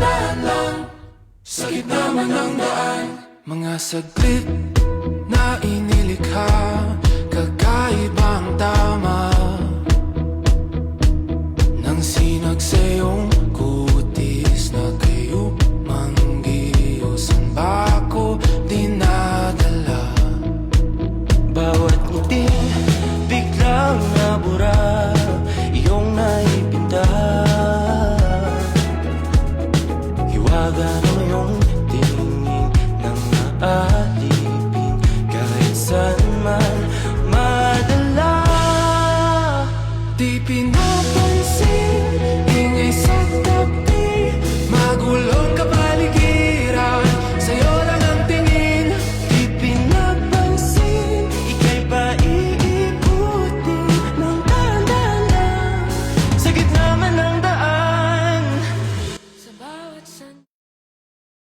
daan lang sa gitna man ng daan. Mga saglit na inilikha, kakaibang tama nang sinag sa iyong kutis na kayo manggiyosan ba ako dinadala? Bawat ngiti biglang nabura, iyong naipinta, hiwaga